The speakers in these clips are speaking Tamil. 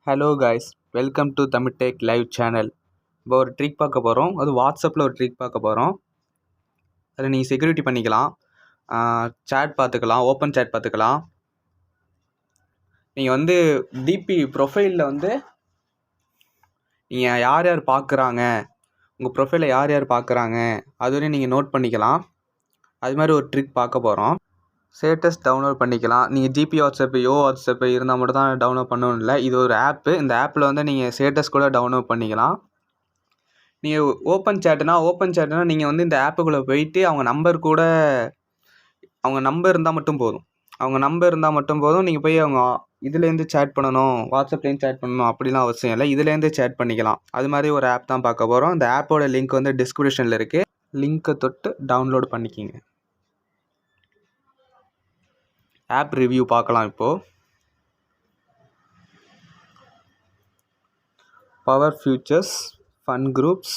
Hello guys, welcome to Tamil tech live channel. இப்போ ஒரு ட்ரிக் பார்க்க போகிறோம். அது வாட்ஸ்அப்பில் ஒரு ட்ரிக் பார்க்க போகிறோம். அதில் நீங்கள் செக்யூரிட்டி பண்ணிக்கலாம், சேட் பார்த்துக்கலாம், ஓப்பன் சேட் பார்த்துக்கலாம். நீங்கள் வந்து டிபி ப்ரொஃபைலில் வந்து நீங்கள் யார் யார் பார்க்குறாங்க, உங்கள் ப்ரொஃபைலை யார் யார் பார்க்குறாங்க அதுவரையும் நீங்கள் நோட் பண்ணிக்கலாம். அது மாதிரி ஒரு ட்ரிக் பார்க்க போகிறோம். ஸ்டேட்டஸ் டவுன்லோட் பண்ணிக்கலாம். நீங்கள் ஜிபி வாட்ஸ்அப்பு, வாட்ஸ்அப்பு இருந்தால் மட்டும் தான் டவுன்லோட் பண்ணணும் இல்லை. இது ஒரு ஆப்பு. இந்த ஆப்பில் வந்து நீங்கள் ஸ்டேட்டஸ் கூட டவுன்லோட் பண்ணிக்கலாம். நீங்கள் ஓப்பன் சேட்டுனா நீங்கள் வந்து இந்த ஆப்புக்குள்ளே போயிட்டு அவங்க நம்பர் இருந்தால் மட்டும் போதும். நீங்கள் போய் அவங்க இதுலேருந்து சேட் பண்ணணும், வாட்ஸ்அப்லேருந்து சேட் பண்ணணும் அப்படிலாம் அவசியம் இல்லை. இதுலேருந்து சேட் பண்ணிக்கலாம். அது மாதிரி ஒரு ஆப் தான் பார்க்க போகிறோம். இந்த ஆப்போட லிங்க் வந்து டிஸ்கிரிப்ஷனில் இருக்குது. லிங்க்கை தொட்டு டவுன்லோட் பண்ணிக்கிங்க. ஆப் ரிவ்யூ பார்க்கலாம். இப்போது power features, fun groups,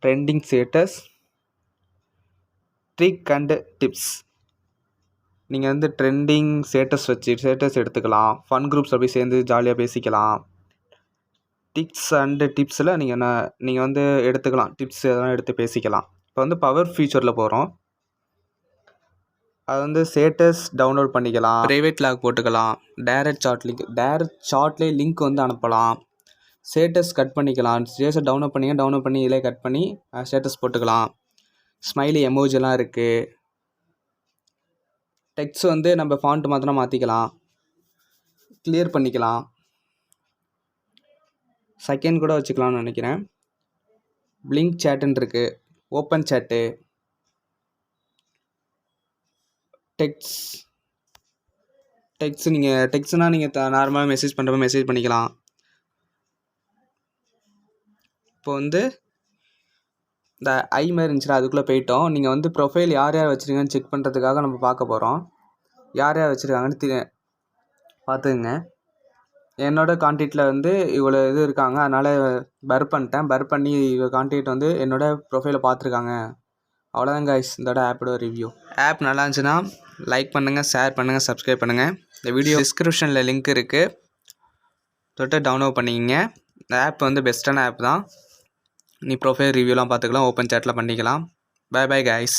trending status, trick and tips. நீங்கள் வந்து ட்ரெண்டிங் ஸ்டேட்டஸ் எடுத்துக்கலாம். ஃபன் குரூப்ஸ் அப்படி சேர்ந்து ஜாலியாக பேசிக்கலாம். டிப்ஸில் நீங்கள் வந்து எடுத்துக்கலாம். டிப்ஸ் எதனா எடுத்து பேசிக்கலாம். இப்போ வந்து பவர் ஃபியூச்சரில் போகிறோம். அது வந்து ஸ்டேட்டஸ் டவுன்லோட் பண்ணிக்கலாம், ப்ரைவேட் லாக் போட்டுக்கலாம், டைரக்ட் சாட்லேயே லிங்க் வந்து அனுப்பலாம், ஸ்டேட்டஸ் கட் பண்ணிக்கலாம். ஸ்டேட்டஸ் டவுன்லோட் பண்ணி இதிலே கட் பண்ணி ஸ்டேட்டஸ் போட்டுக்கலாம். ஸ்மைலி எமோஜிலாம் இருக்குது. டெக்ஸ்ட் வந்து நம்ம ஃபாண்ட் மாற்றினா மாற்றிக்கலாம், கிளியர் பண்ணிக்கலாம், செகண்ட் கூட வச்சுக்கலாம்னு நினைக்கிறேன். பிளிங்க் சேட்டுன்னு இருக்குது, ஓப்பன் சேட்டு, டெக்ஸ்ட்னால் நீங்கள் நார்மலாக மெசேஜ் பண்ணுறப்ப மெசேஜ் பண்ணிக்கலாம். இப்போ வந்து இந்த ஐ மாதிரி இருந்துச்சுன்னா அதுக்குள்ளே போயிட்டோம். நீங்கள் வந்து ப்ரொஃபைல் யார் யார் வச்சுருக்கீங்கன்னு செக் பண்ணுறதுக்காக நம்ம பார்க்க போகிறோம். யார் யார் வச்சுருக்காங்கன்னு பார்த்துக்குங்க. என்னோடய கான்டாக்டில் வந்து இவ்வளோ இது இருக்காங்க, அதனால் பர் பண்ணி கான்டாக்ட் வந்து என்னோடய ப்ரொஃபைலை பார்த்துருக்காங்க. அவ்வளோதான் கைஸ், இதோட ஆப்போட ரிவ்யூ. ஆப் நல்லா இருந்துச்சுன்னா லைக் பண்ணுங்கள், ஷேர் பண்ணுங்கள், சப்ஸ்கிரைப் பண்ணுங்கள். இந்த வீடியோ டிஸ்கிரிப்ஷனில் லிங்க் இருக்குது, தொட்டு டவுன்லோட் பண்ணிக்கிங்க. இந்த ஆப் வந்து பெஸ்ட்டான ஆப் தான். நீ ப்ரொஃபைல் ரிவ்யூலாம் பார்த்துக்கலாம், ஓப்பன் சேட்டில் பண்ணிக்கலாம். Bye guys.